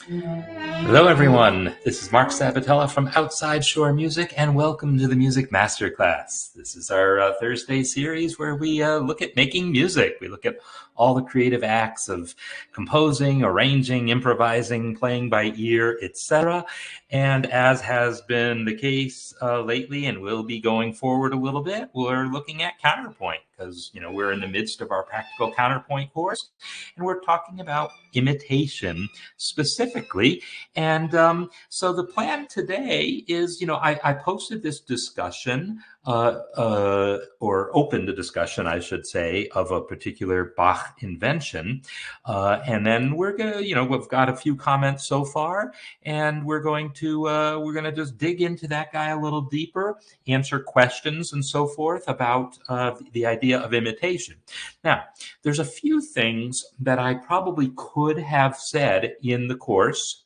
Hello, everyone. This is Marc Sabatella from Outside Shore Music, and welcome to the Music Masterclass. This is our Thursday series where we look at making music. We look at all the creative acts of composing, arranging, improvising, playing by ear, etc. And as has been the case lately, and will be going forward a little bit, we're looking at counterpoint because we're in the midst of our Practical Counterpoint course, and we're talking about imitation specifically. And so the plan today is, I posted this discussion or opened a discussion, I should say, of a particular Bach invention. And then we're going to, we've got a few comments so far, and we're going to just dig into that guy a little deeper, answer questions and so forth about the idea of imitation. Now, there's a few things that I probably could have said in the course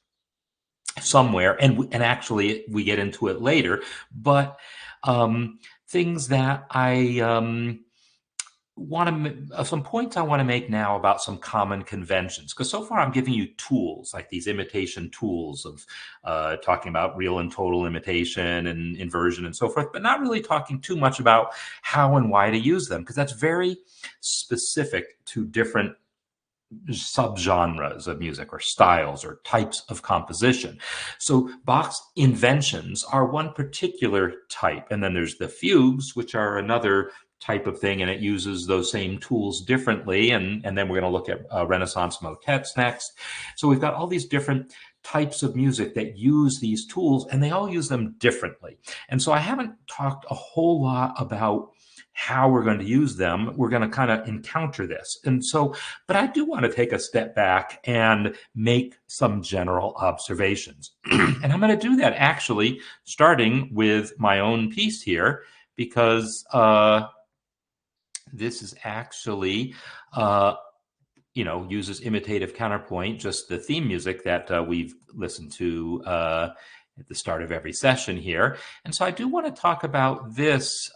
somewhere, and actually we get into it later, but things that I want to some points I want to make now about some common conventions, because so far I'm giving you tools like these imitation tools of talking about real and total imitation and inversion and so forth, but not really talking too much about how and why to use them, because that's very specific to different subgenres of music or styles or types of composition. So Bach's inventions are one particular type, and then there's the fugues, which are another type of thing, and it uses those same tools differently, and then we're going to look at Renaissance motets next. So we've got all these different types of music that use these tools, and they all use them differently. And so I haven't talked a whole lot about how we're going to use them. We're going to kind of encounter this. And so, but I do want to take a step back and make some general observations. And I'm going to do that actually starting with my own piece here, because this is actually, uses imitative counterpoint, just the theme music that we've listened to at the start of every session here. And so I do want to talk about this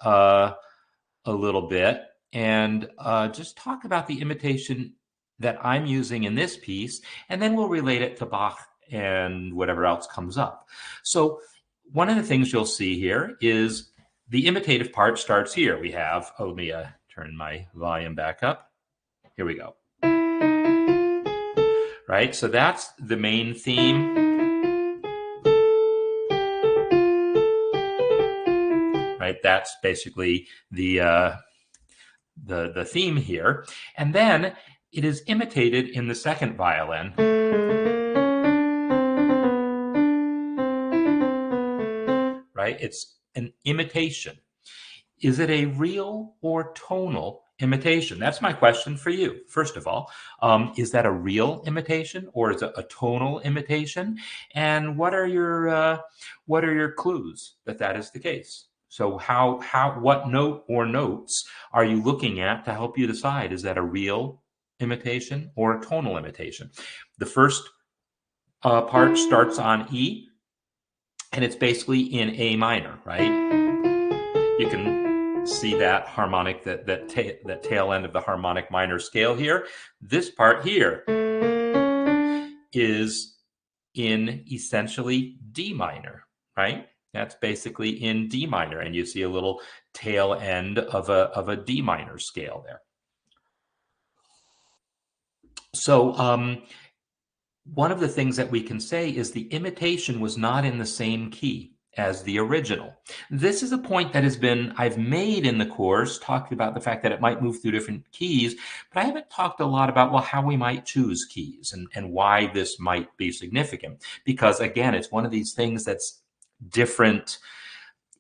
a little bit and just talk about the imitation that I'm using in this piece, and then we'll relate it to Bach and whatever else comes up. So one of the things you'll see here is the imitative part starts here. We have, let me turn my volume back up. Here we go. Right, so that's the main theme. Right, that's basically the theme here, and then it is imitated in the second violin. Right, it's an imitation. Is it a real or tonal imitation? That's my question for you. First of all, is that a real imitation or is it a tonal imitation? And what are your clues that that is the case? So what note or notes are you looking at to help you decide, is that a real imitation or a tonal imitation? The first part starts on E, and it's basically in A minor, right? You can see that harmonic, that tail end of the harmonic minor scale here. This part here is in essentially D minor, right? That's basically in D minor, and you see a little tail end of a D minor scale there. So one of the things that we can say is the imitation was not in the same key as the original. This is a point that I've made in the course, talking about the fact that it might move through different keys, but I haven't talked a lot about, well, how we might choose keys and why this might be significant. Because again, it's one of these things that's different.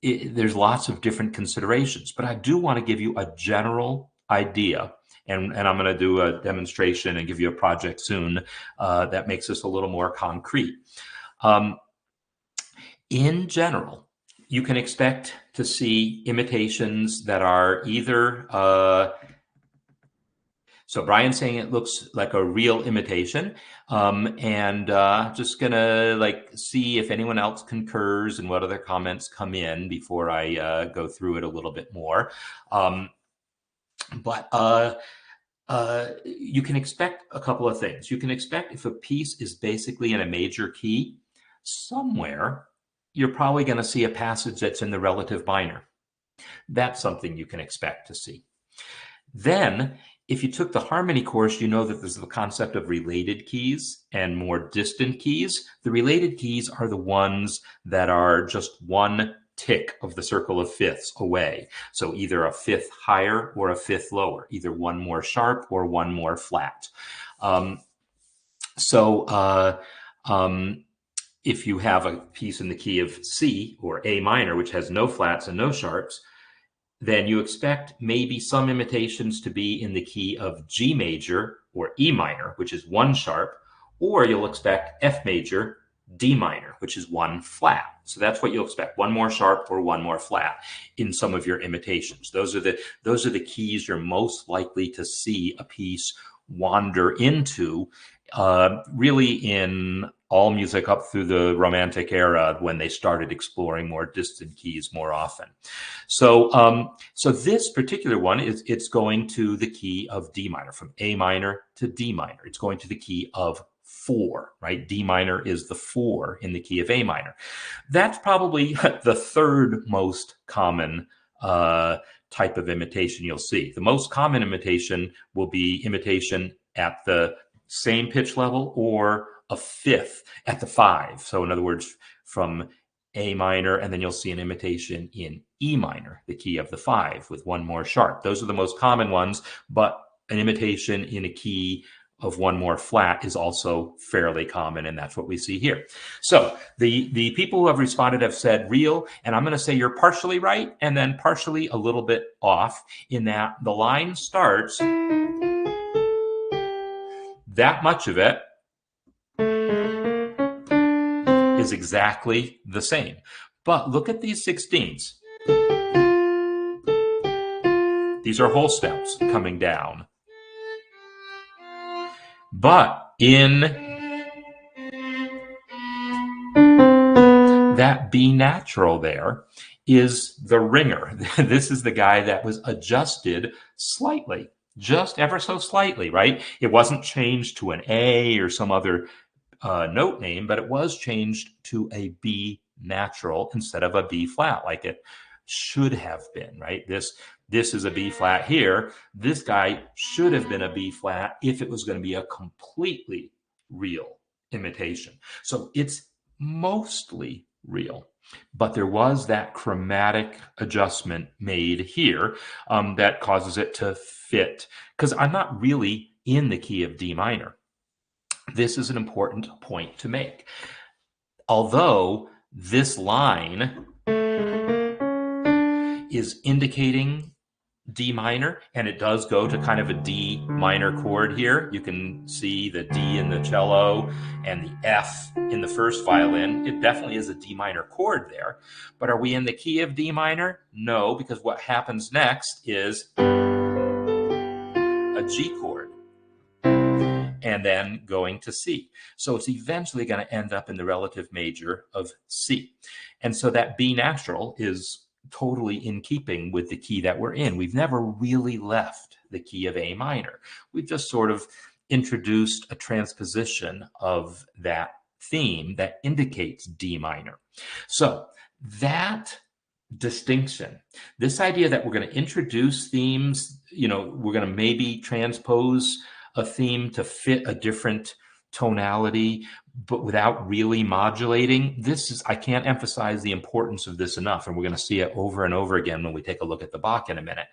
There's lots of different considerations, but I do want to give you a general idea. And I'm going to do a demonstration and give you a project soon that makes this a little more concrete. In general, you can expect to see imitations that are either, so Brian's saying it looks like a real imitation, and just gonna see if anyone else concurs and what other comments come in before I go through it a little bit more. But You can expect a couple of things. You can expect if a piece is basically in a major key, somewhere you're probably going to see a passage that's in the relative minor. That's something you can expect to see. Then, if you took the harmony course, you know that there's the concept of related keys and more distant keys. The related keys are the ones that are just one tick of the circle of fifths away. So either a fifth higher or a fifth lower, either one more sharp or one more flat. So if you have a piece in the key of C or A minor, which has no flats and no sharps, then you expect maybe some imitations to be in the key of G major or E minor, which is one sharp, or you'll expect F major, D minor, which is one flat. So that's what you'll expect, one more sharp or one more flat in some of your imitations. Those are the keys you're most likely to see a piece wander into, really in all music up through the Romantic era when they started exploring more distant keys more often. So so this particular one it's going to the key of D minor, from A minor to D minor. It's going to the key of 4, right? D minor is the 4 in the key of A minor. That's probably the third most common type of imitation you'll see. The most common imitation will be imitation at the same pitch level or a fifth at the 5. So in other words, from A minor, and then you'll see an imitation in E minor, the key of the 5, with one more sharp. Those are the most common ones, but an imitation in a key of one more flat is also fairly common, and that's what we see here. So the people who have responded have said real, and I'm going to say you're partially right and then partially a little bit off, in that the line starts, that much of it is exactly the same. But look at these 16ths. These are whole steps coming down. But in that B natural there is the ringer. This is the guy that was adjusted slightly, just ever so slightly, right? It wasn't changed to an A or some other note name, but it was changed to a B natural instead of a B flat, like it should have been, right? This is a B flat here. This guy should have been a B flat if it was going to be a completely real imitation. So it's mostly real, but there was that chromatic adjustment made here that causes it to fit, because I'm not really in the key of D minor. This is an important point to make. Although this line is indicating D minor, and it does go to kind of a D minor chord here. You can see the D in the cello and the F in the first violin. It definitely is a D minor chord there. But are we in the key of D minor? No, because what happens next is a G chord, and then going to C. So it's eventually going to end up in the relative major of C. And so that B natural is totally in keeping with the key that we're in. We've never really left the key of A minor. We've just sort of introduced a transposition of that theme that indicates D minor. So that distinction, this idea that we're going to introduce themes, we're going to maybe transpose a theme to fit a different tonality, but without really modulating. I can't emphasize the importance of this enough, and we're going to see it over and over again when we take a look at the Bach in a minute.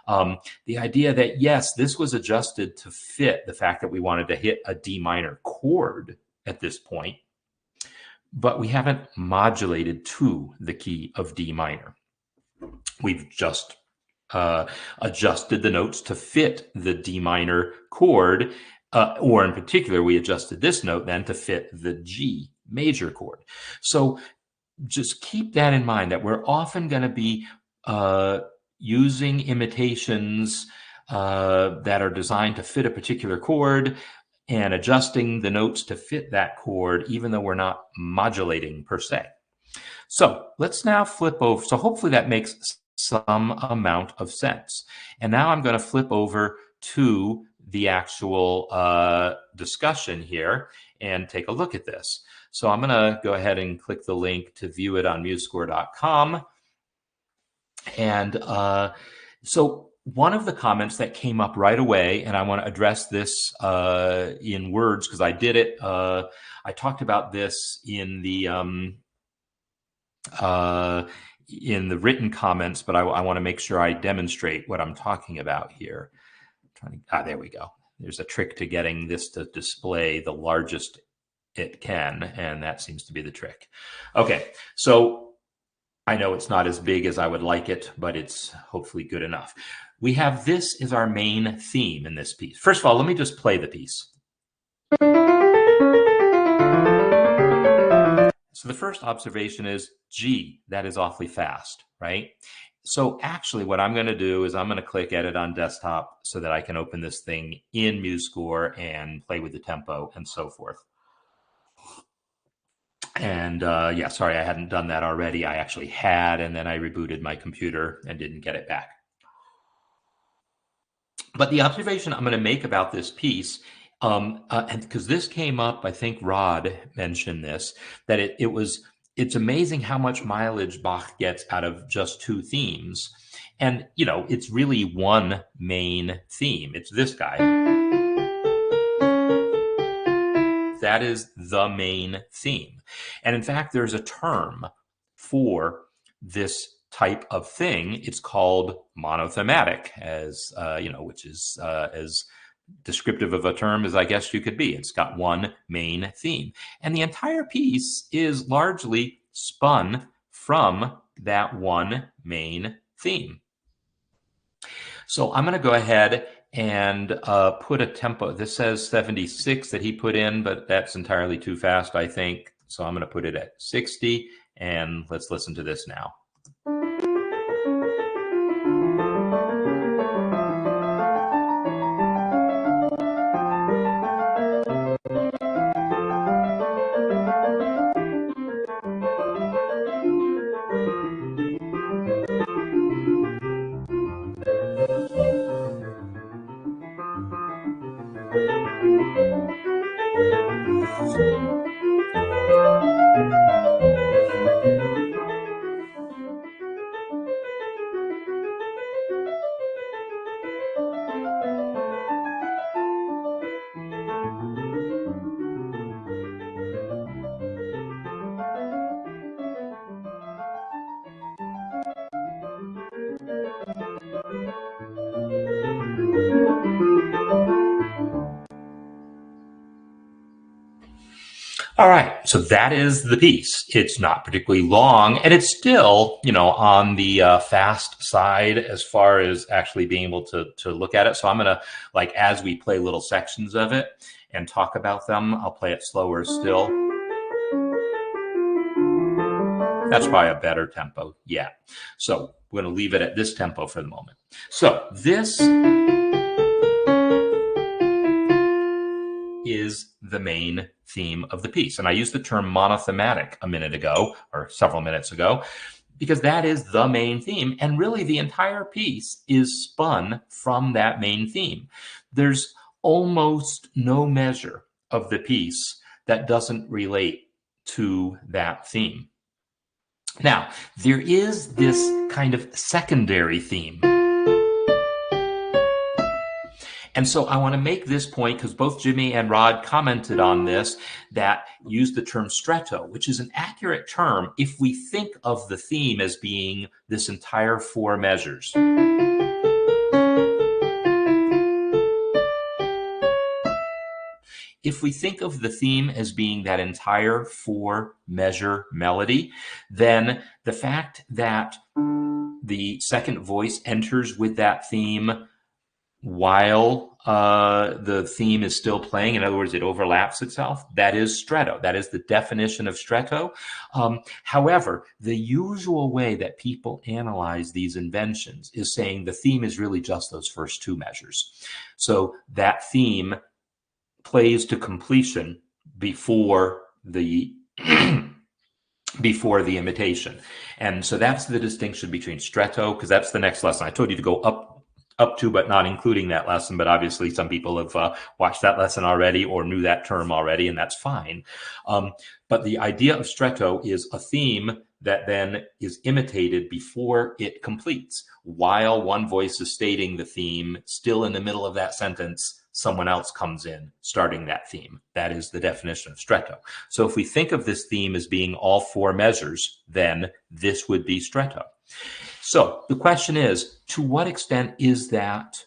The idea that, yes, this was adjusted to fit the fact that we wanted to hit a D minor chord at this point, but we haven't modulated to the key of D minor. We've just adjusted the notes to fit the D minor chord, or in particular, we adjusted this note then to fit the G major chord. So just keep that in mind, that we're often going to be using imitations that are designed to fit a particular chord and adjusting the notes to fit that chord, even though we're not modulating per se. So let's now flip over. So hopefully that makes some amount of sense. And now I'm going to flip over to the actual discussion here and take a look at this. So I'm going to go ahead and click the link to view it on MuseScore.com. And so one of the comments that came up right away, and I want to address this in words because I did it. I talked about this in the written comments, but I want to make sure I demonstrate what I'm talking about here. There we go. There's a trick to getting this to display the largest it can, and that seems to be the trick. Okay, so I know it's not as big as I would like it, but it's hopefully good enough. We have this as our main theme in this piece. First of all, let me just play the piece. So the first observation is, gee, that is awfully fast, right? So actually what I'm going to do is I'm going to click Edit on Desktop so that I can open this thing in MuseScore and play with the tempo and so forth. And yeah, sorry, I hadn't done that already. I actually had, and then I rebooted my computer and didn't get it back. But the observation I'm going to make about this piece, and because this came up, I think Rod mentioned this, that it's amazing how much mileage Bach gets out of just two themes. And, you know, it's really one main theme. It's this guy. That is the main theme. And in fact, there's a term for this type of thing. It's called monothematic, as you know, which is as descriptive of a term as I guess you could be. It's got one main theme. And the entire piece is largely spun from that one main theme. So I'm going to go ahead and put a tempo. This says 76 that he put in, but that's entirely too fast, I think. So I'm going to put it at 60, and let's listen to this now. All right, so that is the piece. It's not particularly long, and it's still, you know, on the fast side as far as actually being able to look at it. So I'm going to, like, as we play little sections of it and talk about them, I'll play it slower still. That's probably a better tempo, yeah. So we're going to leave it at this tempo for the moment. So this is the main theme of the piece. And I used the term monothematic a minute ago, or several minutes ago, because that is the main theme. And really the entire piece is spun from that main theme. There's almost no measure of the piece that doesn't relate to that theme. Now, there is this kind of secondary theme. And so I want to make this point because both Jimmy and Rod commented on this, that used the term stretto, which is an accurate term if we think of the theme as being this entire four measures. If we think of the theme as being that entire four measure melody, then the fact that the second voice enters with that theme while the theme is still playing, in other words, it overlaps itself, that is stretto. That is the definition of stretto. However, the usual way that people analyze these inventions is saying the theme is really just those first two measures. So that theme plays to completion before the before the imitation. And so that's the distinction between stretto, because that's the next lesson. I told you to go up up to but not including that lesson, but obviously some people have watched that lesson already or knew that term already, and that's fine. But the idea of stretto is a theme that then is imitated before it completes. While one voice is stating the theme, still in the middle of that sentence, someone else comes in starting that theme. That is the definition of stretto. So if we think of this theme as being all four measures, then this would be stretto. So the question is, to what extent is that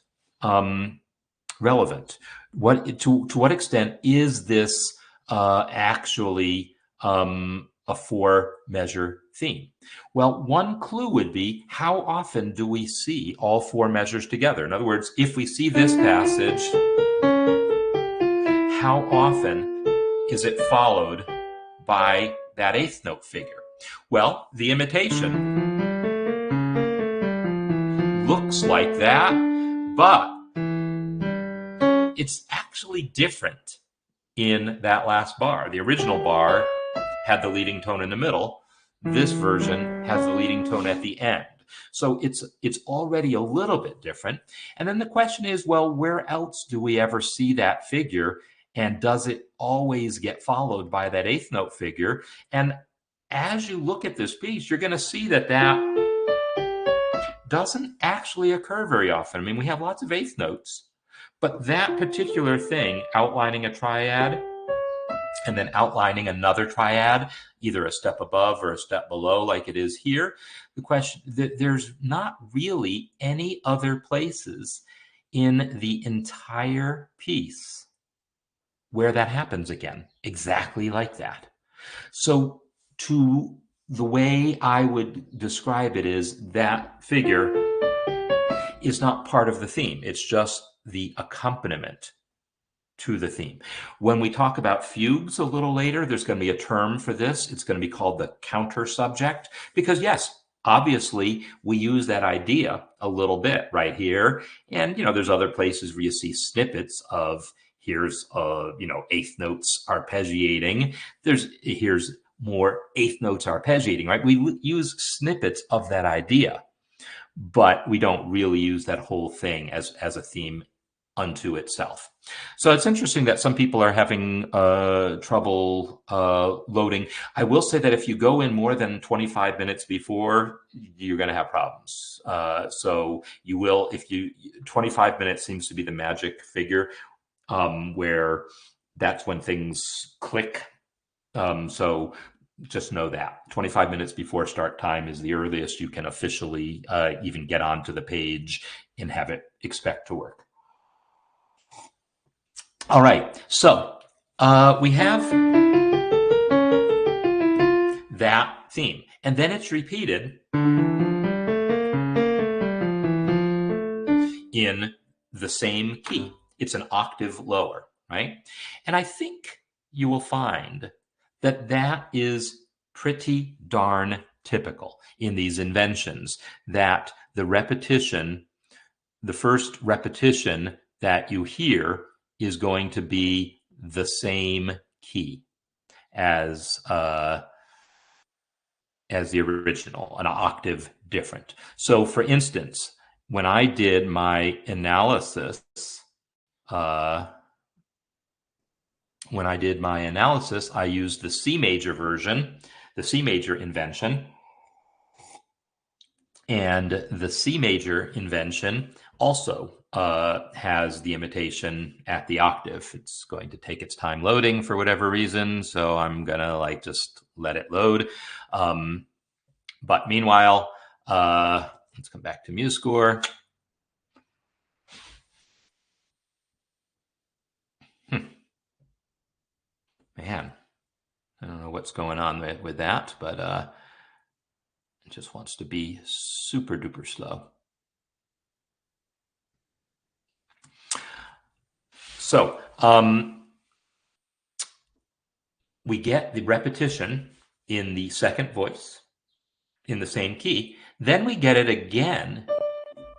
relevant? To what extent is this actually a four-measure theme? Well, one clue would be, how often do we see all four measures together? In other words, if we see this passage, how often is it followed by that eighth note figure? Well, the imitation looks like that, but it's actually different in that last bar. The original bar had the leading tone in the middle. This version has the leading tone at the end. So it's already a little bit different. And then the question is, well, where else do we ever see that figure? And does it always get followed by that eighth note figure? And as you look at this piece, you're going to see that doesn't actually occur very often. I mean, we have lots of eighth notes, but that particular thing, outlining a triad and then outlining another triad, either a step above or a step below like it is here, the question, there's not really any other places in the entire piece where that happens again, exactly like that. So the way I would describe it is that figure is not part of the theme. It's just the accompaniment to the theme. When we talk about fugues a little later, there's going to be a term for this. It's going to be called the counter subject, because yes, obviously we use that idea a little bit right here. And, there's other places where you see snippets of here's, eighth notes arpeggiating. Here's more eighth notes arpeggiating, right? We use snippets of that idea, but we don't really use that whole thing as a theme unto itself. So it's interesting that some people are having trouble loading. I will say that if you go in more than 25 minutes before, you're going to have problems. So you will, 25 minutes seems to be the magic figure where that's when things click. So just know that 25 minutes before start time is the earliest you can officially even get onto the page and have it expect to work. All right, so we have that theme, and then it's repeated in the same key. It's an octave lower, right? And I think you will find that is pretty darn typical in these inventions, that the first repetition that you hear is going to be the same key as the original, an octave different. So for instance, when I did my analysis, I used the C major version, the C major invention. And the C major invention also has the imitation at the octave. It's going to take its time loading for whatever reason, so I'm gonna just let it load. But meanwhile, let's come back to MuseScore. Man, I don't know what's going on with that, but it just wants to be super duper slow. So we get the repetition in the second voice in the same key. Then we get it again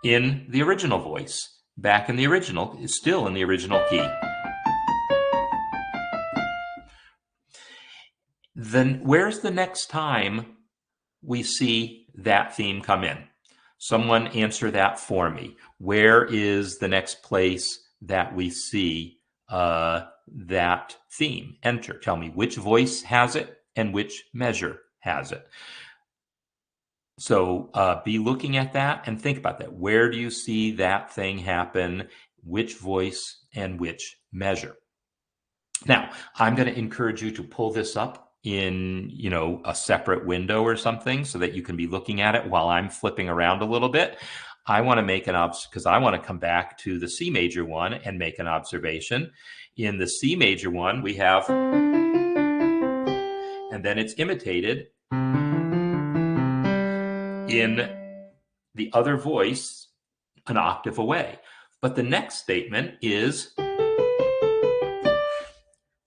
in the original voice, back in the original, still in the original key. Then where's the next time we see that theme come in? Someone answer that for me. Where is the next place that we see that theme? Enter. Tell me which voice has it and which measure has it. So be looking at that and think about that. Where do you see that thing happen? Which voice and which measure? Now, I'm going to encourage you to pull this up in, a separate window or something so that you can be looking at it while I'm flipping around a little bit. I want to make because I want to come back to the C major one and make an observation. In the C major one, we have, and then it's imitated in the other voice an octave away. But the next statement is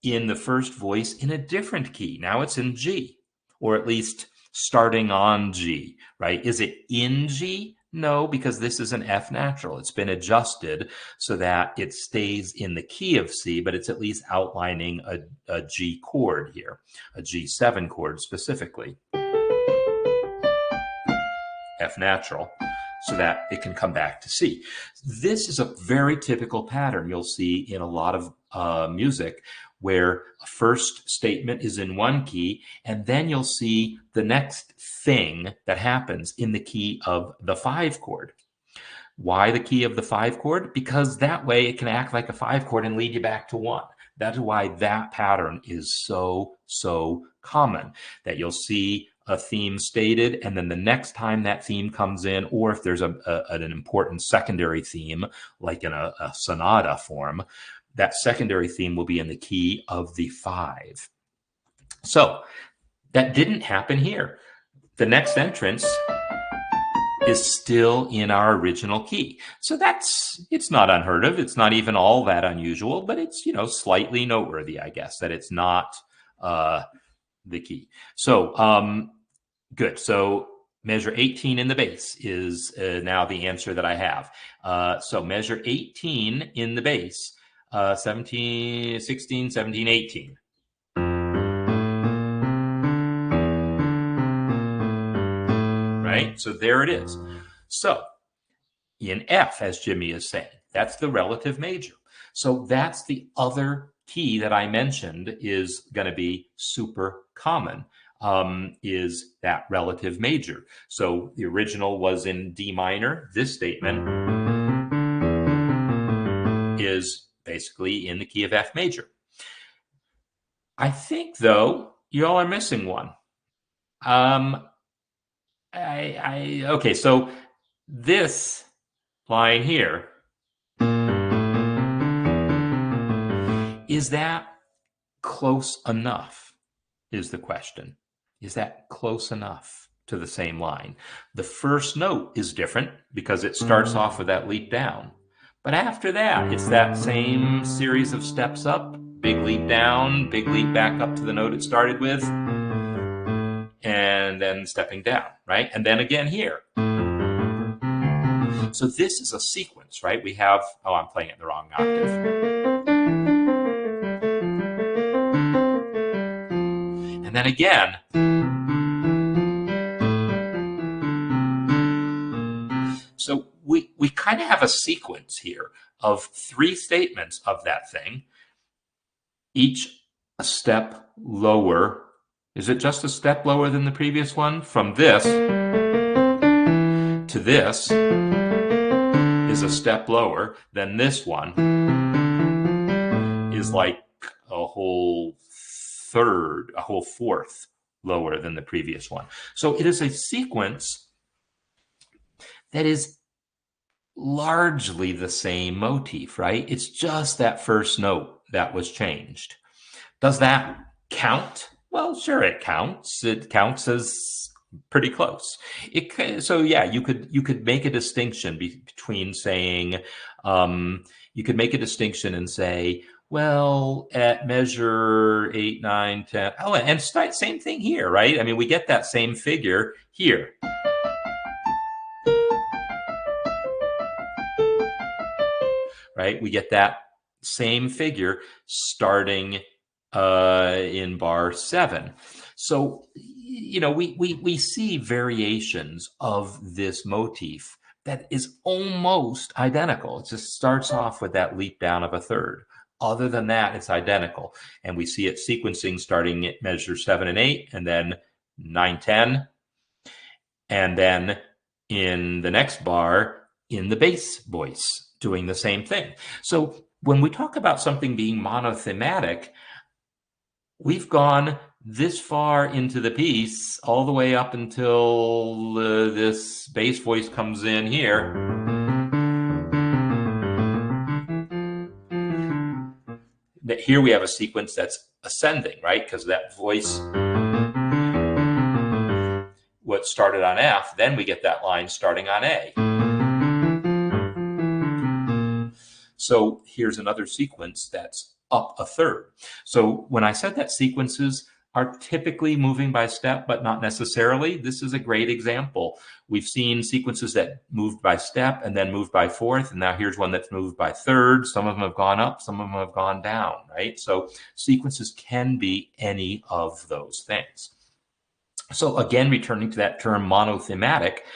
in the first voice in a different key. Now it's in G, or at least starting on G, right? Is it in G? No, because this is an F natural. It's been adjusted so that it stays in the key of C, but it's at least outlining a G chord here, a G7 chord specifically. F natural, so that it can come back to C. This is a very typical pattern you'll see in a lot of music, where a first statement is in one key, and then you'll see the next thing that happens in the key of the 5 chord. Why the key of the 5 chord? Because that way it can act like a 5 chord and lead you back to 1. That's why that pattern is so common, that you'll see a theme stated, and then the next time that theme comes in, or if there's an important secondary theme, like in a sonata form, that secondary theme will be in the key of the 5. So that didn't happen here. The next entrance is still in our original key. So it's not unheard of. It's not even all that unusual, but it's, slightly noteworthy, I guess, that it's not the key. So good. So measure 18 in the bass is now the answer that I have. So measure 18 in the bass, 17, 16, 17, 18. Right? So there it is. So in F, as Jimmy is saying, that's the relative major. So that's the other key that I mentioned is going to be super common, is that relative major. So the original was in D minor. This statement is basically in the key of F major. I think, though, you all are missing one. Okay, so this line here, is that close enough, is the question. Is that close enough to the same line? The first note is different because it starts off with that leap down. But after that, it's that same series of steps up, big leap down, big leap back up to the note it started with, and then stepping down, right? And then again here. So this is a sequence, right? We have, I'm playing it in the wrong octave. And then again. So we kind of have a sequence here of 3 statements of that thing, each a step lower. Is it just a step lower than the previous one? From this to this is a step lower. Then this one is like a whole fourth lower than the previous one. So it is a sequence that is largely the same motif, right? It's just that first note that was changed. Does that count? Well, sure, it counts. It counts as pretty close. So yeah, you could make a distinction between saying, you could make a distinction and say, well, at measure 8, 9, 10, and same thing here, right? I mean, we get that same figure here. Right? We get that same figure starting in bar 7. So we see variations of this motif that is almost identical. It just starts off with that leap down of a third. Other than that, it's identical. And we see it sequencing starting at measure 7 and 8, and then 9, 10. And then in the next bar, in the bass voice, doing the same thing. So when we talk about something being monothematic, we've gone this far into the piece, all the way up until this bass voice comes in here. Here we have a sequence that's ascending, right? Because that voice, what started on F, then we get that line starting on A. So here's another sequence that's up a third. So when I said that sequences are typically moving by step, but not necessarily, this is a great example. We've seen sequences that moved by step and then moved by fourth, and now here's one that's moved by third. Some of them have gone up, some of them have gone down, right? So sequences can be any of those things. So again, returning to that term monothematic,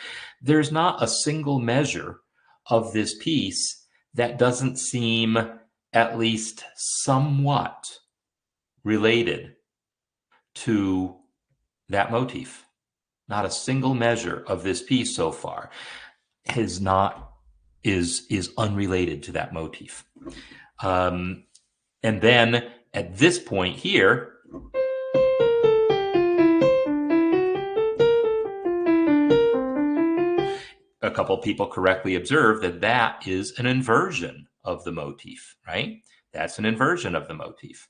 there's not a single measure of this piece that doesn't seem at least somewhat related to that motif. Not a single measure of this piece so far is unrelated to that motif. And then at this point here, a couple of people correctly observe that that is an inversion of the motif, right? That's an inversion of the motif.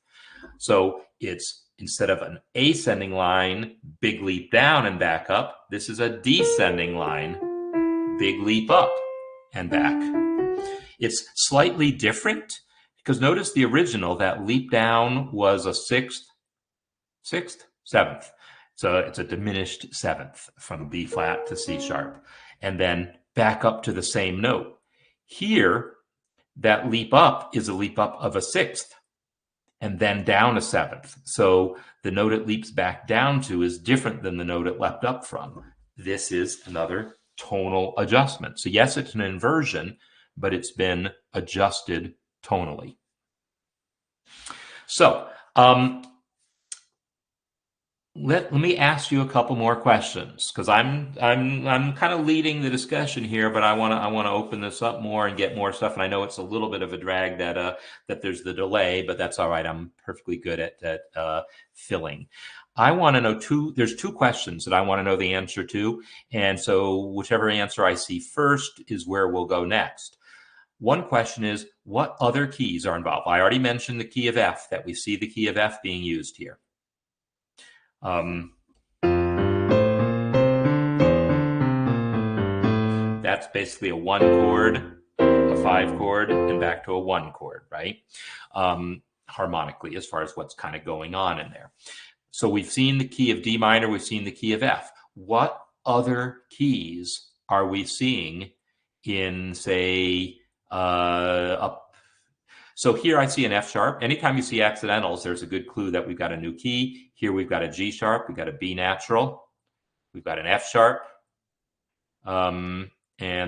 So it's, instead of an ascending line, big leap down and back up, this is a descending line, big leap up and back. It's slightly different because notice the original, that leap down was a sixth, seventh. So it's a diminished seventh from B flat to C sharp, and then back up to the same note. Here, that leap up is a leap up of a sixth and then down a seventh. So the note it leaps back down to is different than the note it leapt up from. This is another tonal adjustment. So yes, it's an inversion, but it's been adjusted tonally. So let me ask you a couple more questions, because I'm kind of leading the discussion here, but I want to open this up more and get more stuff. And I know it's a little bit of a drag that there's the delay, but that's all right. I'm perfectly good at filling. I want to know there's two questions that I want to know the answer to, and so whichever answer I see first is where we'll go next. One question is, what other keys are involved? I already mentioned the key of F, that we see the key of F being used here. That's basically a 1 chord, a 5 chord, and back to a 1 chord, right? Harmonically, as far as what's kind of going on in there. So we've seen the key of D minor, we've seen the key of F. What other keys are we seeing in, say, up? So here I see an F sharp. Anytime you see accidentals, there's a good clue that we've got a new key. Here we've got a G sharp, we've got a B natural, we've got an F sharp. And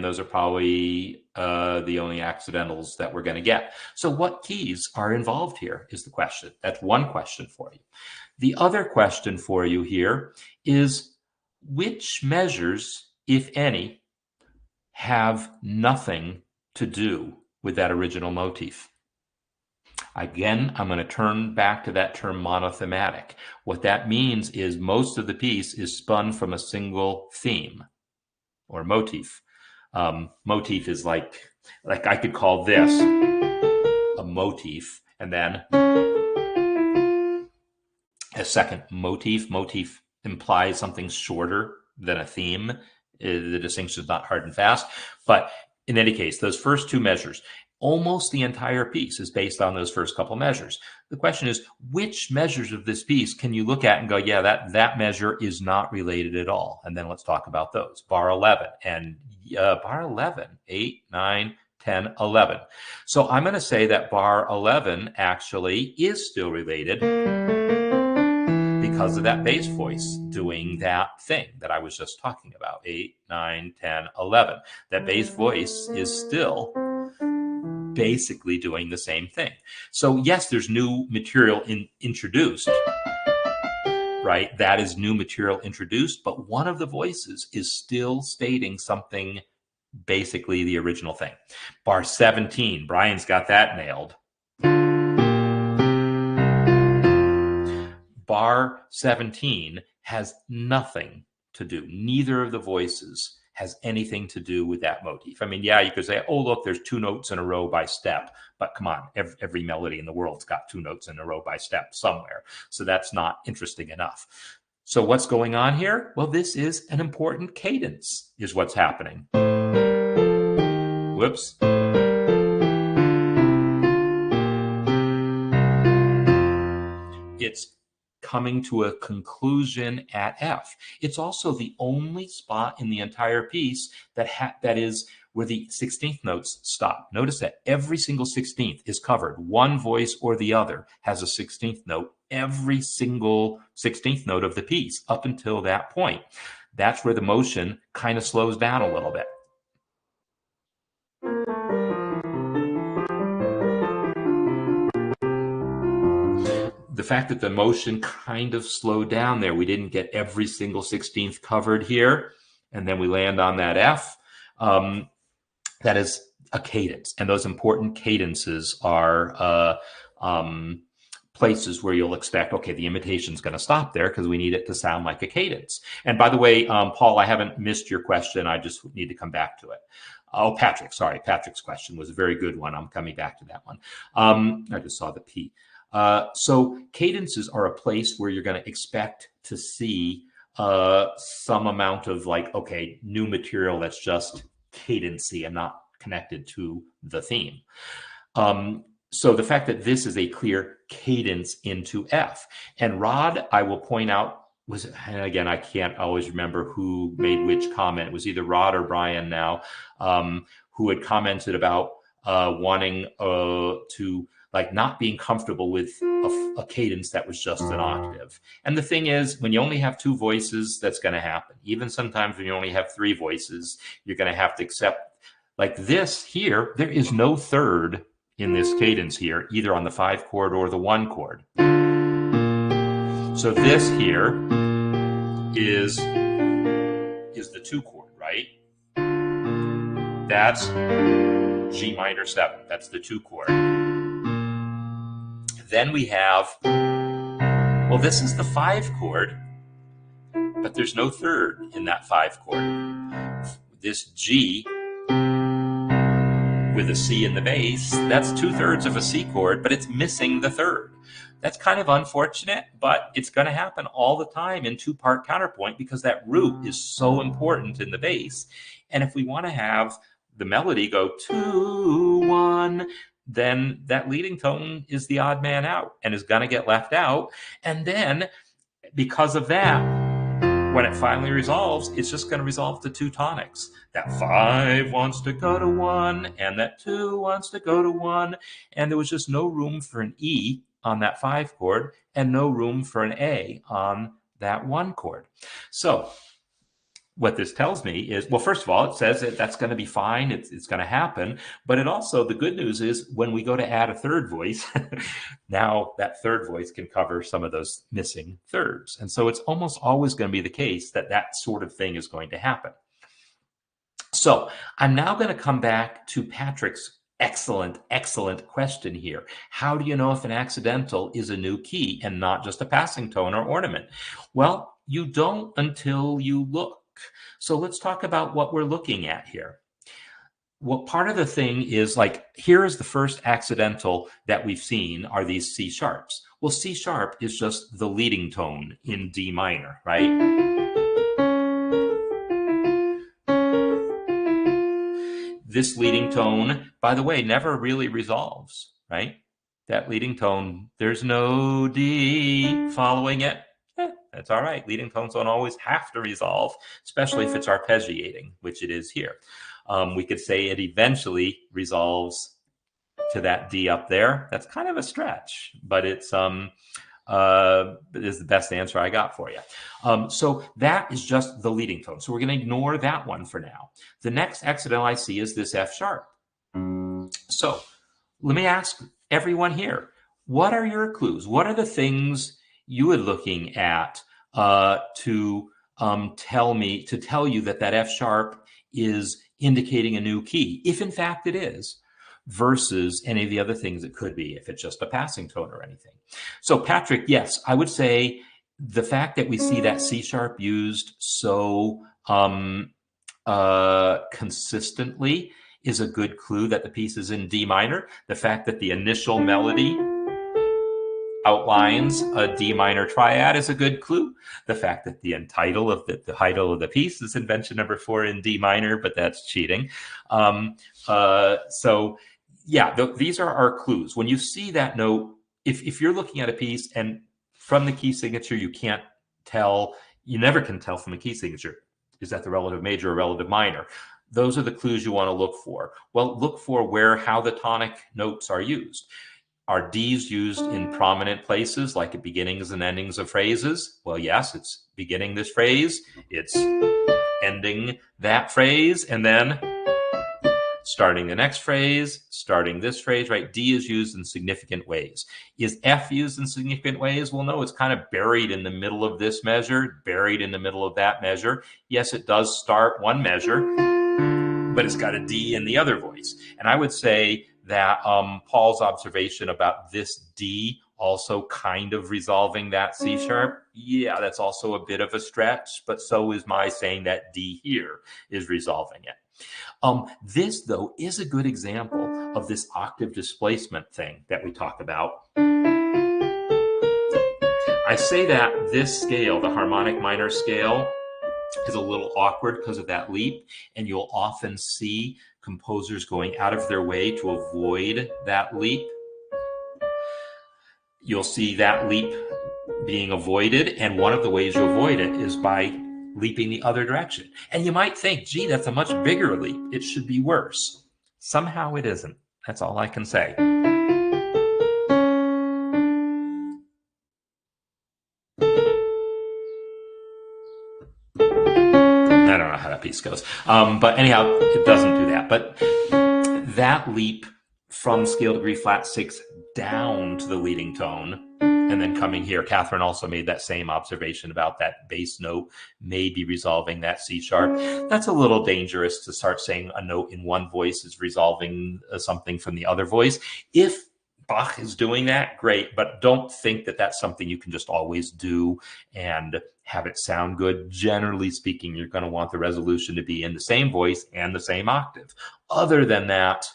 those are probably the only accidentals that we're going to get. So what keys are involved here is the question. That's one question for you. The other question for you here is, which measures, if any, have nothing to do with that original motif? Again, I'm going to turn back to that term monothematic. What that means is most of the piece is spun from a single theme or motif. Motif is like I could call this a motif, and then a second motif. Motif implies something shorter than a theme. The distinction is not hard and fast, but in any case, those first two measures, almost the entire piece is based on those first couple measures. The question is, which measures of this piece can you look at and go, yeah, that measure is not related at all? And then let's talk about those. Bar 11 and bar 11, 8, 9, 10, 11. So I'm going to say that bar 11 actually is still related, because of that bass voice doing that thing that I was just talking about. 8, 9, 10, 11. That bass voice is still basically doing the same thing. So yes, there's new material introduced, right? That is new material introduced, but one of the voices is still stating something, basically the original thing. Bar 17, Brian's got that nailed. Bar 17 has nothing to do. Neither of the voices has anything to do with that motif. I mean, yeah, you could say, oh, look, there's 2 notes in a row by step. But come on, every melody in the world's got 2 notes in a row by step somewhere. So that's not interesting enough. So what's going on here? Well, this is an important cadence, is what's happening. Whoops. It's coming to a conclusion at F. It's also the only spot in the entire piece that is where the 16th notes stop. Notice that every single 16th is covered. One voice or the other has a 16th note, every single 16th note of the piece up until that point. That's where the motion kind of slows down a little bit. The fact that the motion kind of slowed down there, we didn't get every single 16th covered here, and then we land on that F, that is a cadence. And those important cadences are places where you'll expect, okay, the imitation is going to stop there because we need it to sound like a cadence. And by the way, Paul, I haven't missed your question. I just need to come back to it. Oh, Patrick, sorry. Patrick's question was a very good one. I'm coming back to that one. I just saw the P. So cadences are a place where you're going to expect to see some amount of like, okay, new material that's just cadency and not connected to the theme. So the fact that this is a clear cadence into F. And Rod, I will point out, and again, I can't always remember who made which comment. It was either Rod or Brian now, who had commented about wanting to like not being comfortable with a cadence that was just an octave. And the thing is, when you only have 2 voices, that's going to happen. Even sometimes when you only have 3 voices, you're going to have to accept, like this here, there is no third in this cadence here, either on the 5 chord or the 1 chord. So this here is the 2 chord, right? That's G minor 7. That's the 2 chord. Then we have, well, this is the 5 chord, but there's no third in that 5 chord. This G with a C in the bass, that's 2/3 of a C chord, but it's missing the third. That's kind of unfortunate, but it's going to happen all the time in 2-part counterpoint because that root is so important in the bass. And if we want to have the melody go 2, 1, then that leading tone is the odd man out and is going to get left out. And then because of that, when it finally resolves, it's just going to resolve to 2 tonics. That 5 wants to go to 1 and that 2 wants to go to 1. And there was just no room for an E on that 5 chord and no room for an A on that 1 chord. So what this tells me is, well, first of all, it says that that's going to be fine. It's going to happen. But it also, the good news is when we go to add a third voice, now that third voice can cover some of those missing thirds. And so it's almost always going to be the case that that sort of thing is going to happen. So I'm now going to come back to Patrick's excellent question here. How do you know if an accidental is a new key and not just a passing tone or ornament? Well, you don't until you look. So let's talk about what we're looking at here. Well, part of the thing is like, here is the first accidental that we've seen are these C sharps. Well, C sharp is just the leading tone in D minor, right? This leading tone, by the way, never really resolves, right? That leading tone, there's no D following it. That's all right. Leading tones don't always have to resolve, especially if it's arpeggiating, which it is here. We could say it eventually resolves to that D up there. That's kind of a stretch, but it's is the best answer I got for you. So that is just the leading tone. So we're going to ignore that one for now. The next accidental I see is this F sharp. So let me ask everyone here, what are your clues? What are the things you are looking at to tell you that F sharp is indicating a new key, if in fact it is, versus any of the other things it could be, if it's just a passing tone or anything. So Patrick, yes, I would say the fact that we see that C sharp used so consistently is a good clue that the piece is in D minor. The fact that the initial melody outlines a D minor triad is a good clue. The fact that the title of the piece is invention number 4 in D minor, but that's cheating. So yeah, these are our clues. When you see that note, if you're looking at a piece and from the key signature, you can't tell, you never can tell from a key signature, is that the relative major or relative minor? Those are the clues you want to look for. Well, look for how the tonic notes are used. Are D's used in prominent places, like at beginnings and endings of phrases? Well, yes, it's beginning this phrase, it's ending that phrase, and then starting the next phrase, starting this phrase, right? D is used in significant ways. Is F used in significant ways? Well, no, it's kind of buried in the middle of this measure, buried in the middle of that measure. Yes, it does start one measure, but it's got a D in the other voice. And I would say that Paul's observation about this D also kind of resolving that C sharp, yeah, that's also a bit of a stretch, but so is my saying that D here is resolving it. This, though, is a good example of this octave displacement thing that we talk about. I say that this scale, the harmonic minor scale, is a little awkward because of that leap, and you'll often see composers going out of their way to avoid that leap. You'll see that leap being avoided, and one of the ways you avoid it is by leaping the other direction. And you might think, gee, that's a much bigger leap. It should be worse. Somehow it isn't. That's all I can say. I don't know how that piece goes. But anyhow, it doesn't do that. But that leap from scale degree flat 6 down to the leading tone, and then coming here, Catherine also made that same observation about that bass note maybe resolving that C sharp. That's a little dangerous to start saying a note in one voice is resolving something from the other voice. If Bach is doing that, great, but don't think that that's something you can just always do and have it sound good. Generally speaking, you're going to want the resolution to be in the same voice and the same octave. Other than that,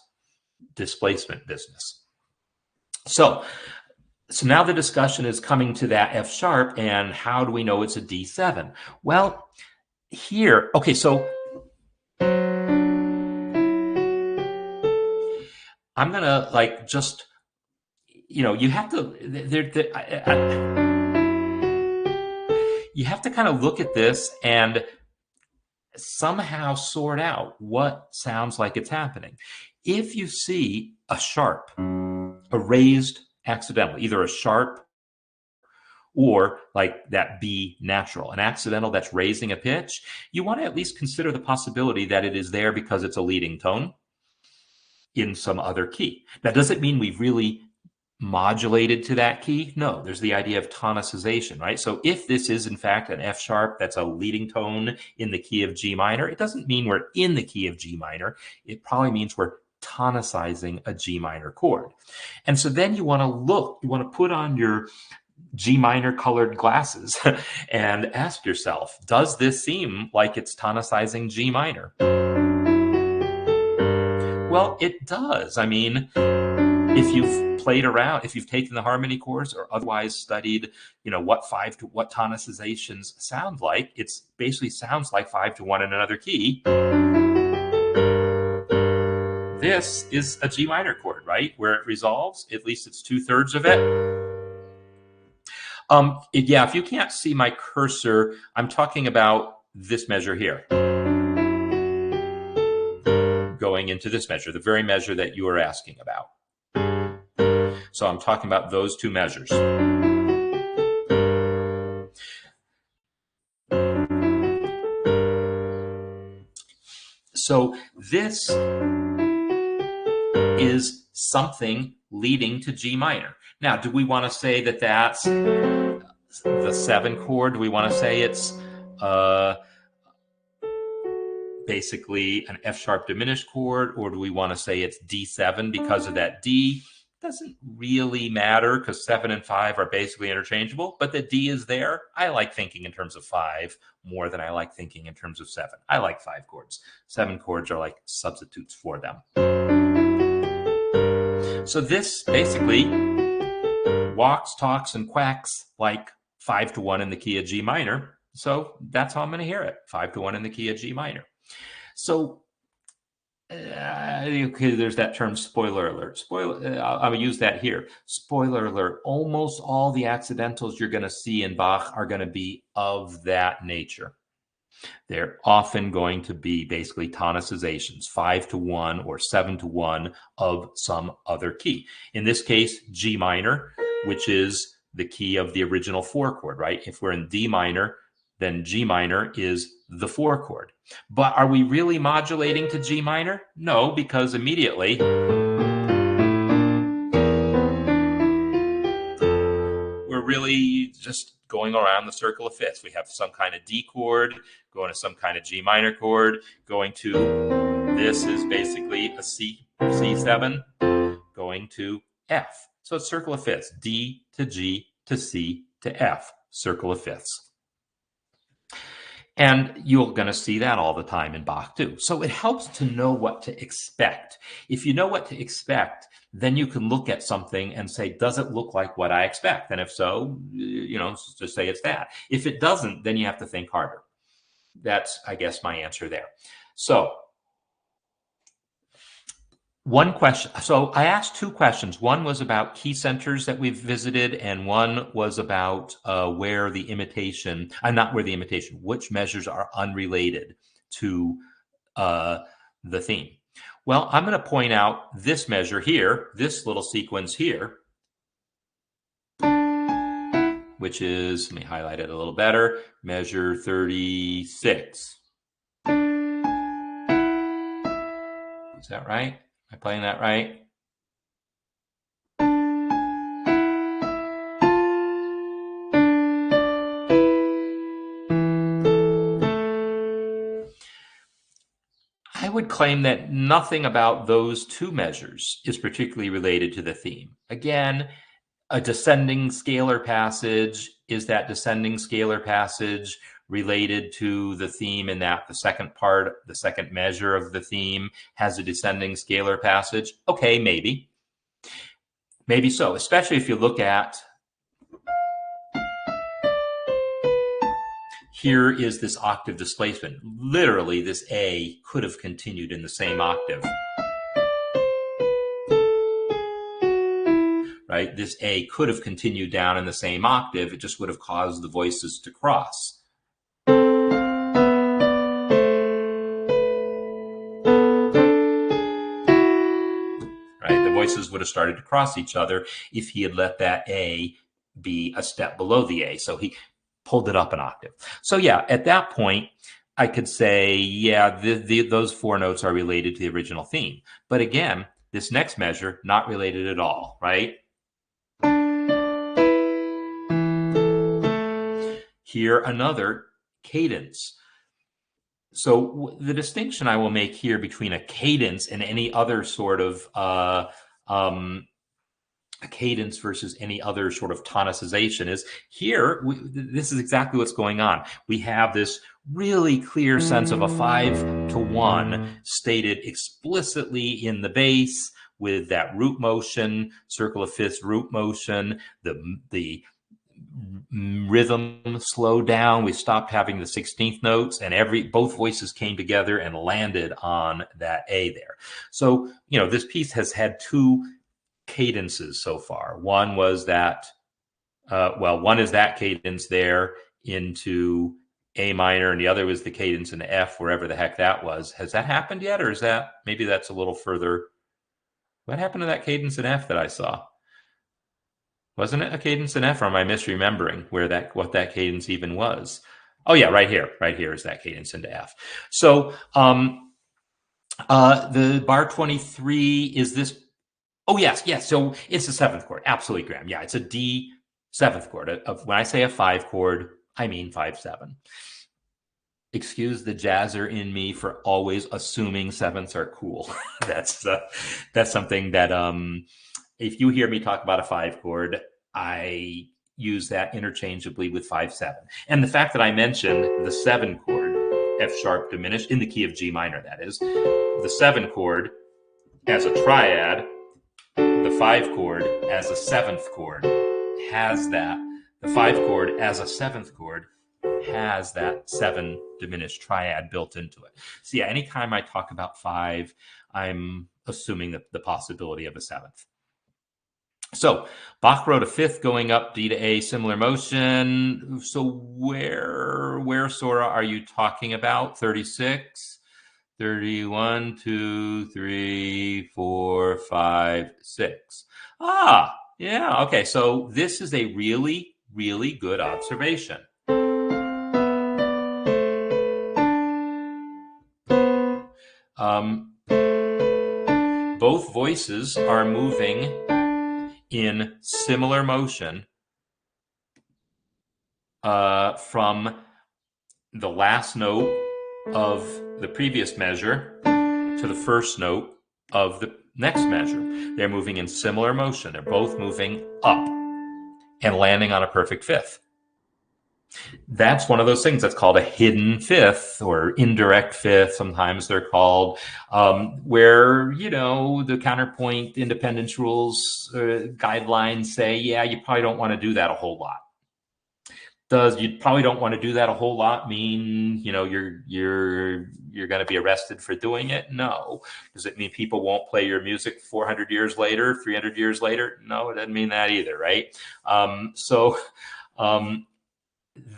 displacement business. So now the discussion is coming to that F sharp, and how do we know it's a D7? Well, here, okay, so I'm gonna just, you have to, you have to kind of look at this and somehow sort out what sounds like it's happening. If you see a sharp, a raised accidental, either a sharp or like that B natural, an accidental that's raising a pitch, you want to at least consider the possibility that it is there because it's a leading tone in some other key. That doesn't mean we've really modulated to that key. No, there's the idea of tonicization, right? So if this is in fact an F sharp that's a leading tone in the key of G minor, it doesn't mean we're in the key of G minor. It probably means we're tonicizing a G minor chord. And so then you want to put on your G minor colored glasses and ask yourself, does this seem like it's tonicizing G minor? Well, it does. I mean, if you've played around, if you've taken the harmony course or otherwise studied, what tonicizations sound like, it basically sounds like 5-1 in another key. This is a G minor chord, right? Where it resolves, at least it's 2/3 of it. If you can't see my cursor, I'm talking about this measure here. Going into this measure, the very measure that you are asking about. So I'm talking about those two measures. So this is something leading to G minor. Now, do we want to say that that's the 7 chord? Do we want to say it's basically an F sharp diminished chord, or do we want to say it's D7 because of that D? Doesn't really matter because 7 and 5 are basically interchangeable, but the D is there. I like thinking in terms of 5 more than I like thinking in terms of 7. I like 5 chords. 7 chords are like substitutes for them. So this basically walks, talks, and quacks like 5-1 in the key of G minor. So that's how I'm going to hear it, 5-1 in the key of G minor. So okay, there's that term spoiler alert. I'll use that here. Spoiler alert. Almost all the accidentals you're going to see in Bach are going to be of that nature. They're often going to be basically tonicizations, 5-1 or 7-1 of some other key. In this case, G minor, which is the key of the original 4 chord, right? If we're in D minor, then G minor is the 4 chord. But are we really modulating to G minor? No, because immediately we're really just going around the circle of fifths. We have some kind of D chord, going to some kind of G minor chord, going to, this is basically a C7, going to F. So it's circle of fifths, D to G to C to F, circle of fifths. And you're going to see that all the time in Bach too. So it helps to know what to expect. If you know what to expect, then you can look at something and say, does it look like what I expect? And if so, just say it's that. If it doesn't, then you have to think harder. That's, I guess, my answer there. So one question. So I asked 2 questions. One was about key centers that we've visited, and one was about which measures are unrelated to the theme. Well, I'm going to point out this measure here, this little sequence here, which is, let me highlight it a little better, measure 36. Is that right? Am I playing that right? I would claim that nothing about those 2 measures is particularly related to the theme. Again, a descending scalar passage, is that descending scalar passage related to the theme in that the second part, the second measure of the theme has a descending scalar passage? Okay, maybe. Maybe so, especially if you look at, here is this octave displacement. Literally, this A could have continued in the same octave. Right? This A could have continued down in the same octave. It just would have caused the voices to cross. Right? The voices would have started to cross each other if he had let that A be a step below the A. So he pulled it up an octave. So yeah, at that point, I could say, yeah, those 4 notes are related to the original theme. But again, this next measure, not related at all, right? Here, another cadence. So the distinction I will make here between a cadence and any other sort of a cadence versus any other sort of tonicization is here, this is exactly what's going on. We have this really clear sense of a 5-1 stated explicitly in the bass with that root motion, circle of fifths root motion, the rhythm slowed down. We stopped having the 16th notes, and both voices came together and landed on that A there. So, this piece has had 2 cadences so far. One was that, one is that cadence there into A minor, and the other was the cadence in F, wherever the heck that was. Has that happened yet, or is that, maybe that's a little further? What happened to that cadence in F that I saw? Wasn't it a cadence in F, or am I misremembering what that cadence even was? Oh yeah, right here is that cadence into F. So The bar 23 is this. Oh, yes, yes. So it's a seventh chord. Absolutely, Graham. Yeah, it's a D seventh chord. When I say a 5 chord, I mean 5/7. Excuse the jazzer in me for always assuming sevenths are cool. that's something that if you hear me talk about a 5 chord, I use that interchangeably with 5/7. And the fact that I mentioned the 7 chord, F sharp diminished, in the key of G minor, that is, the 7 chord as a triad, the 5 chord as a 7th chord has that. The 5 chord as a 7th chord has that 7 diminished triad built into it. So yeah, anytime I talk about 5, I'm assuming that the possibility of a 7th. So Bach wrote a 5th going up D to A, similar motion. So where Sora are you talking about? 36, 31, 2, 3, 4, 5, 6. Ah, yeah. Okay. So this is a really, really good observation. Both voices are moving in similar motion from the last note of the previous measure to the first note of the next measure. They're moving in similar motion. They're both moving up and landing on a perfect fifth. That's one of those things that's called a hidden fifth or indirect fifth. Sometimes they're called, where, the counterpoint independence rules guidelines say, yeah, you probably don't want to do that a whole lot. Does you probably don't want to do that a whole lot mean, you're going to be arrested for doing it? No. Does it mean people won't play your music 400 years later, 300 years later? No, it doesn't mean that either, right?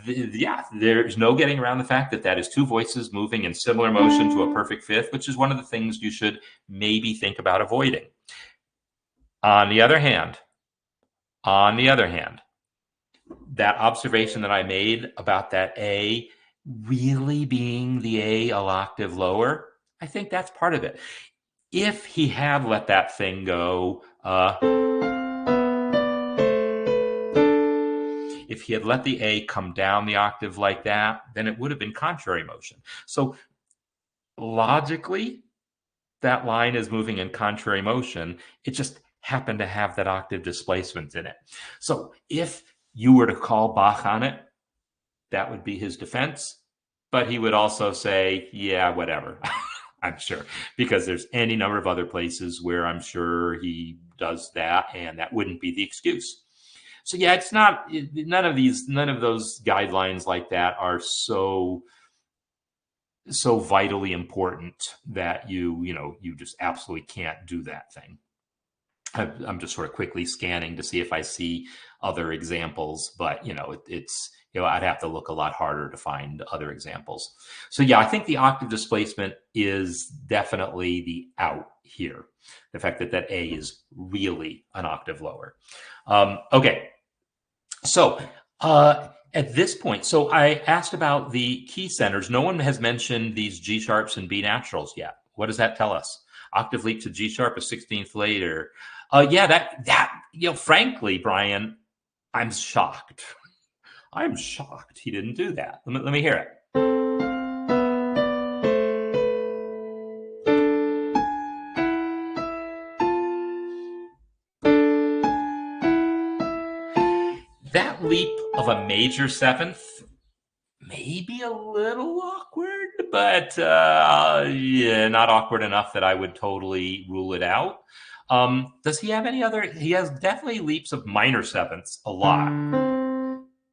Yeah, there's no getting around the fact that is two voices moving in similar motion to a perfect fifth, which is one of the things you should maybe think about avoiding. On the other hand, that observation that I made about that A really being the A octave lower, I think that's part of it. If he had let that thing go, if he had let the A come down the octave like that, then it would have been contrary motion. So logically, that line is moving in contrary motion. It just happened to have that octave displacement in it. So if you were to call Bach on it, that would be his defense. But he would also say, yeah, whatever. I'm sure, because there's any number of other places where I'm sure he does that, and that wouldn't be the excuse. So yeah, it's not, none of those guidelines like that are so vitally important that you just absolutely can't do that thing. I'm just sort of quickly scanning to see if I see other examples, but it's I'd have to look a lot harder to find other examples. So yeah, I think the octave displacement is definitely the out here. The fact that A is really an octave lower. Okay, so at this point, so I asked about the key centers. No one has mentioned these G sharps and B naturals yet. What does that tell us? Octave leap to G sharp a 16th later. Yeah, that frankly, Brian, I'm shocked. I'm shocked he didn't do that. Let me hear it. That leap of a major seventh may be a little awkward, but yeah, not awkward enough that I would totally rule it out. Does he have any other? He has definitely leaps of minor sevenths a lot.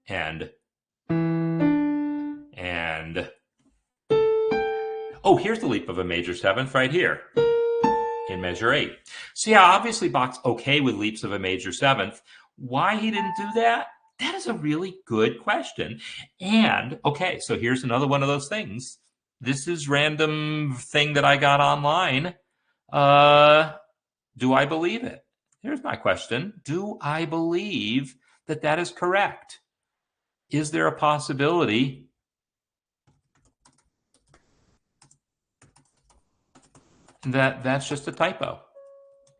And oh, here's the leap of a major seventh right here in measure 8. So yeah, obviously Bach's okay with leaps of a major seventh. Why he didn't do that? That is a really good question. And okay, so here's another one of those things. This is random thing that I got online. Do I believe it? Here's my question. Do I believe that is correct? Is there a possibility that's just a typo.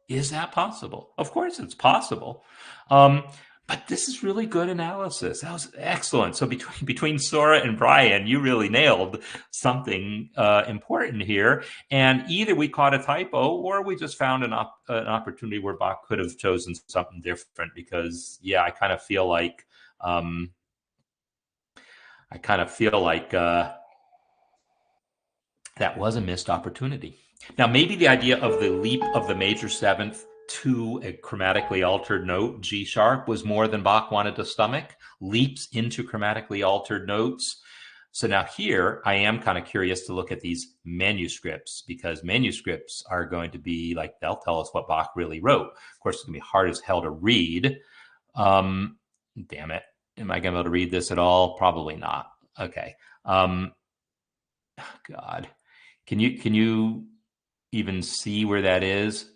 Is that possible? Of course it's possible. But this is really good analysis. That was excellent. So between Sora and Brian, you really nailed something important here. And either we caught a typo or we just found an opportunity where Bach could have chosen something different. Because yeah, I kind of feel like that was a missed opportunity. Now, maybe the idea of the leap of the major seventh to a chromatically altered note, G sharp, was more than Bach wanted to stomach. Leaps into chromatically altered notes. So now here, I am kind of curious to look at these manuscripts, because manuscripts are going to be like, they'll tell us what Bach really wrote. Of course, it's going to be hard as hell to read. Damn it. Am I going to be able to read this at all? Probably not. Okay. God. Can you even see where that is?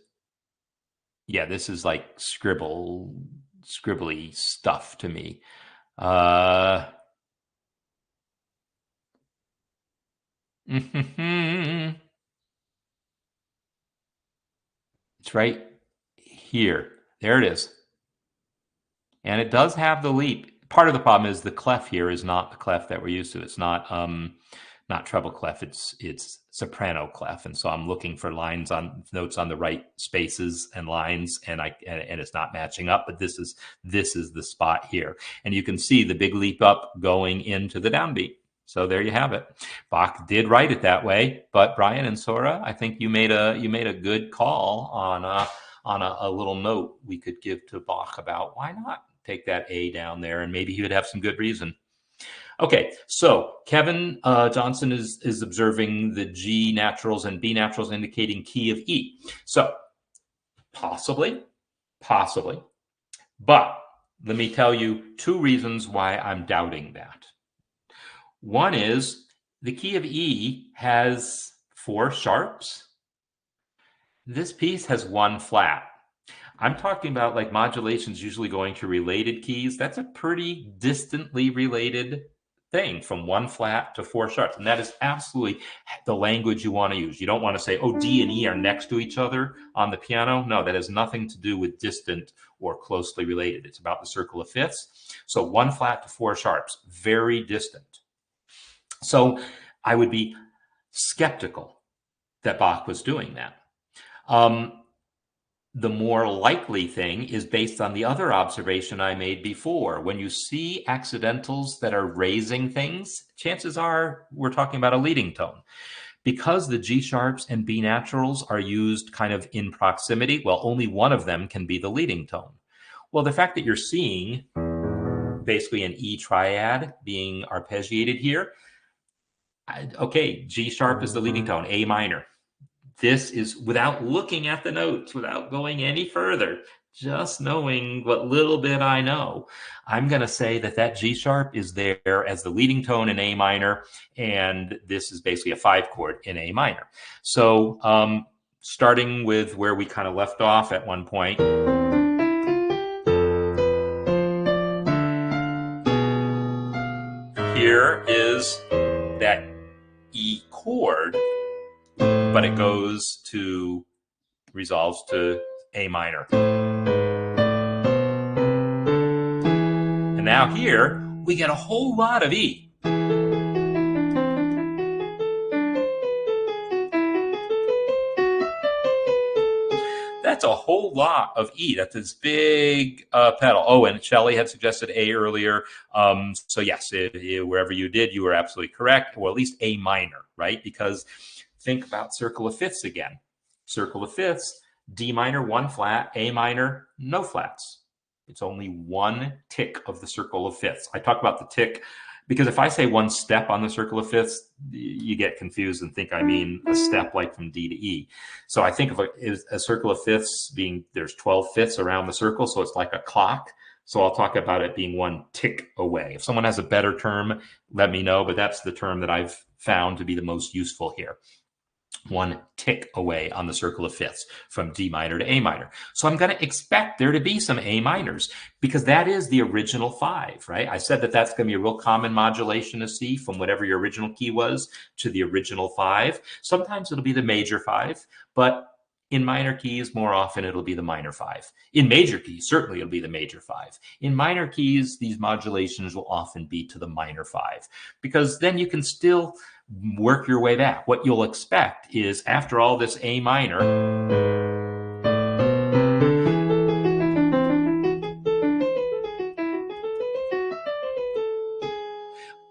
Yeah, this is like scribbly stuff to me. It's right here. There it is. And it does have the leap. Part of the problem is the clef here is not the clef that we're used to. It's not treble clef. It's soprano clef, and so I'm looking for notes on the right spaces and lines, and it's not matching up. But this is the spot here, and you can see the big leap up going into the downbeat. So there you have it. Bach did write it that way, but Brian and Sora, I think you made a good call on a little note we could give to Bach about why not take that A down there, and maybe he would have some good reason. Okay, so Kevin Johnson is observing the G naturals and B naturals indicating key of E. So possibly, but let me tell you two reasons why I'm doubting that. One is the key of E has 4 sharps. This piece has 1 flat. I'm talking about like modulations usually going to related keys. That's a pretty distantly related thing, from 1 flat to 4 sharps. And that is absolutely the language you want to use. You don't want to say, oh, D and E are next to each other on the piano. No, that has nothing to do with distant or closely related. It's about the circle of fifths. So 1 flat to 4 sharps, very distant. So I would be skeptical that Bach was doing that. The more likely thing is based on the other observation I made before. When you see accidentals that are raising things, chances are we're talking about a leading tone. Because the G sharps and B naturals are used kind of in proximity, well, only one of them can be the leading tone. Well, the fact that you're seeing basically an E triad being arpeggiated here, okay, G sharp is the leading tone, A minor. This is without looking at the notes, without going any further, just knowing what little bit I know. I'm going to say that G sharp is there as the leading tone in A minor, and this is basically a 5 chord in A minor. So starting with where we kind of left off at one point, here is that E chord, but it resolves to A minor. And now here, we get a whole lot of E. That's a whole lot of E. That's this big pedal. Oh, and Shelley had suggested A earlier. So yes, wherever you did, you were absolutely correct. Well, at least A minor, right? Because think about circle of fifths again. Circle of fifths, D minor, 1 flat, A minor, no flats. It's only 1 tick of the circle of fifths. I talk about the tick because if I say 1 step on the circle of fifths, you get confused and think I mean a step like from D to E. So I think of a circle of fifths being, there's 12 fifths around the circle, so it's like a clock. So I'll talk about it being 1 tick away. If someone has a better term, let me know, but that's the term that I've found to be the most useful here. one tick away on the circle of fifths from D minor to A minor. So I'm going to expect there to be some A minors because that is the original 5, right? I said that that's going to be a real common modulation of C from whatever your original key was to the original 5. Sometimes it'll be the major 5, but in minor keys, more often it'll be the minor 5. In major keys, certainly it'll be the major 5. In minor keys, these modulations will often be to the minor 5 because then you can still work your way back. What you'll expect is after all this A minor,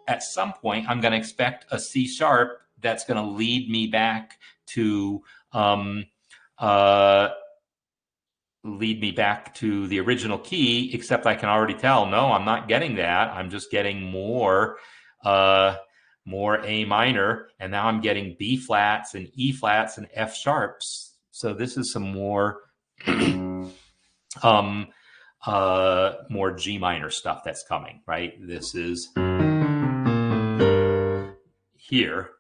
at some point, I'm going to expect a C sharp that's going to lead me back to the original key, except I can already tell, no, I'm not getting that. I'm just getting more A minor, and now I'm getting B flats and E flats and F sharps. So this is some more more G minor stuff that's coming, right? This is here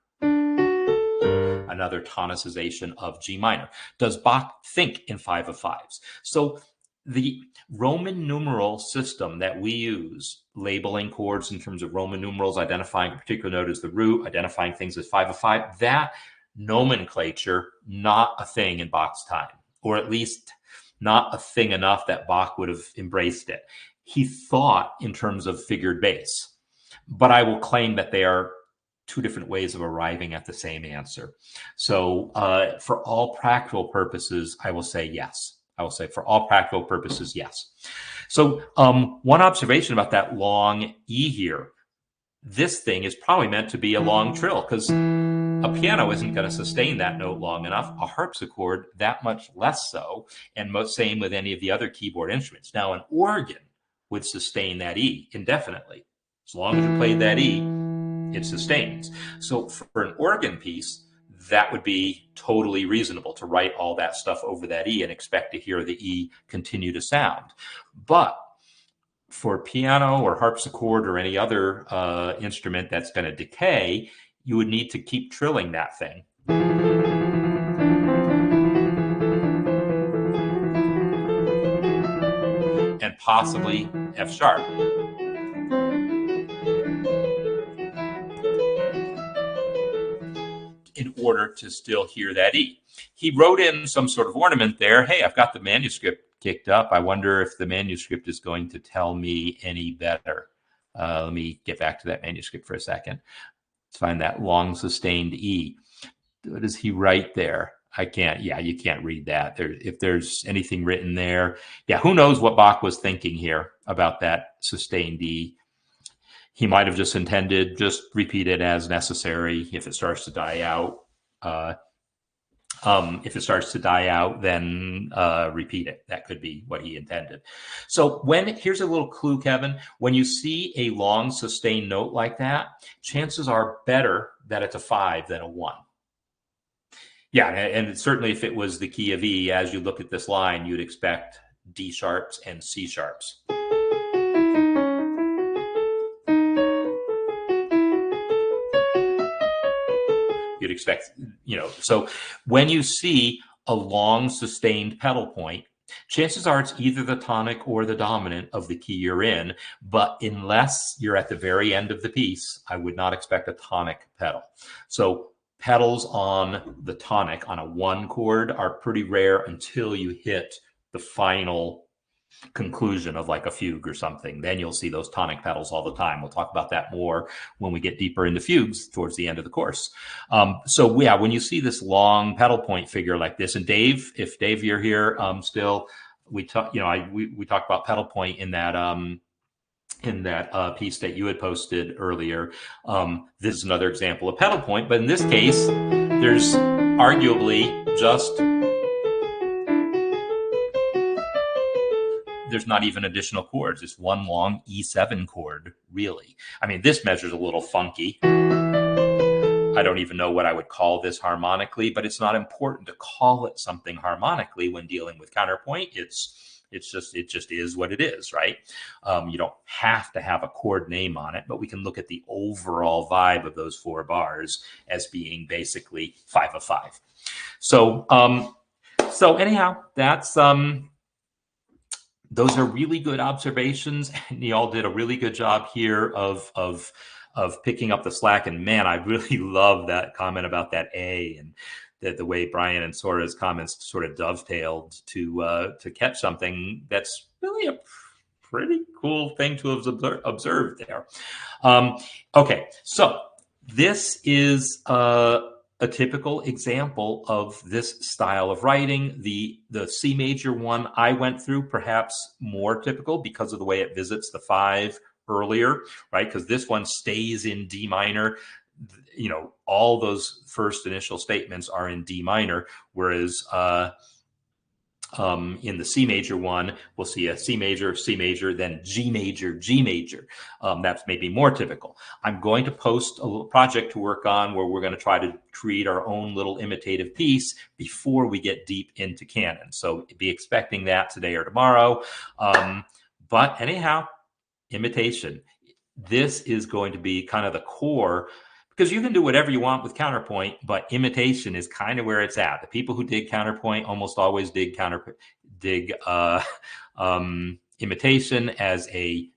another tonicization of G minor. Does Bach think in 5 of 5s? So the Roman numeral system that we use, labeling chords in terms of Roman numerals, identifying a particular note as the root, identifying things as 5 of 5, that nomenclature, not a thing in Bach's time, or at least not a thing enough that Bach would have embraced it. He thought in terms of figured bass, but I will claim that they are two different ways of arriving at the same answer. So for all practical purposes, I will say yes. I will say for all practical purposes, yes. So one observation about that long E here, this thing is probably meant to be a long trill because a piano isn't going to sustain that note long enough. A harpsichord, that much less so. And most same with any of the other keyboard instruments. Now, an organ would sustain that E indefinitely. As long as you played that E, it sustains. So for an organ piece, that would be totally reasonable to write all that stuff over that E and expect to hear the E continue to sound. But for piano or harpsichord or any other instrument that's going to decay, you would need to keep trilling that thing. And possibly F sharp. In order to still hear that E. He wrote in some sort of ornament there. Hey, I've got the manuscript kicked up. I wonder if the manuscript is going to tell me any better. Let me get back to that manuscript for a second. Let's find that long sustained E. What does he write there? I can't. Yeah, you can't read that. If there's anything written there, yeah, who knows what Bach was thinking here about that sustained E. He might have just intended, just repeat it as necessary. If it starts to die out, then repeat it. That could be what he intended. So here's a little clue, Kevin. When you see a long sustained note like that, chances are better that it's a 5 than a 1. Yeah, and certainly if it was the key of E, as you look at this line, you'd expect D sharps and C sharps. You'd expect, so when you see a long sustained pedal point, chances are it's either the tonic or the dominant of the key you're in, but unless you're at the very end of the piece, I would not expect a tonic pedal. So pedals on the tonic on a 1 chord are pretty rare until you hit the final conclusion of like a fugue or something. Then you'll see those tonic pedals all the time. We'll talk about that more when we get deeper into fugues towards the end of the course. So yeah, when you see this long pedal point figure like this, and Dave, if Dave you're here still, we talked about pedal point in that piece that you had posted earlier. This is another example of pedal point, but in this case, there's arguably there's not even additional chords. It's one long E7 chord, really. I mean, this measure's a little funky. I don't even know what I would call this harmonically, but it's not important to call it something harmonically when dealing with counterpoint. It's it just is what it is, right? You don't have to have a chord name on it, but we can look at the overall vibe of those 4 bars as being basically 5 of 5. So anyhow, that's those are really good observations, and y'all did a really good job here of picking up the slack. And man, I really love that comment about that A, and the way Brian and Sora's comments sort of dovetailed to catch something that's really a pretty cool thing to have observed there. Okay, so this is a typical example of this style of writing. The C major one I went through, perhaps more typical because of the way it visits the 5 earlier, right? Because this one stays in D minor. You know, all those first initial statements are in D minor, whereas in the C major one, we'll see a C major, then G major, G major. That's maybe more typical. I'm going to post a little project to work on where we're going to try to create our own little imitative piece before we get deep into canon. So be expecting that today or tomorrow. But anyhow, imitation. This is going to be kind of the core, because you can do whatever you want with counterpoint, but imitation is kind of where it's at. The people who dig counterpoint almost always dig imitation as a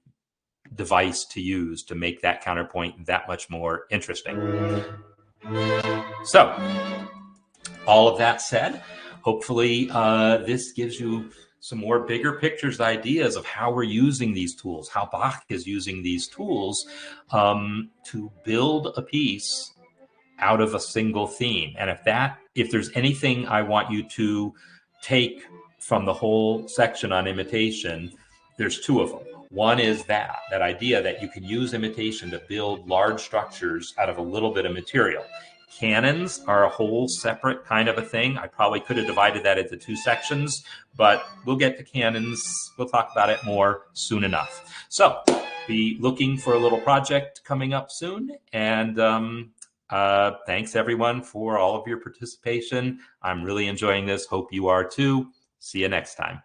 device to use to make that counterpoint that much more interesting. So, all of that said, hopefully this gives you some more bigger pictures, ideas of how we're using these tools, how Bach is using these tools to build a piece out of a single theme. And if there's anything I want you to take from the whole section on imitation, there's 2 of them. One is that idea that you can use imitation to build large structures out of a little bit of material. Canons are a whole separate kind of a thing. I probably could have divided that into 2 sections, but we'll get to canons. We'll talk about it more soon enough. So be looking for a little project coming up soon. And thanks everyone for all of your participation. I'm really enjoying this. Hope you are too. See you next time.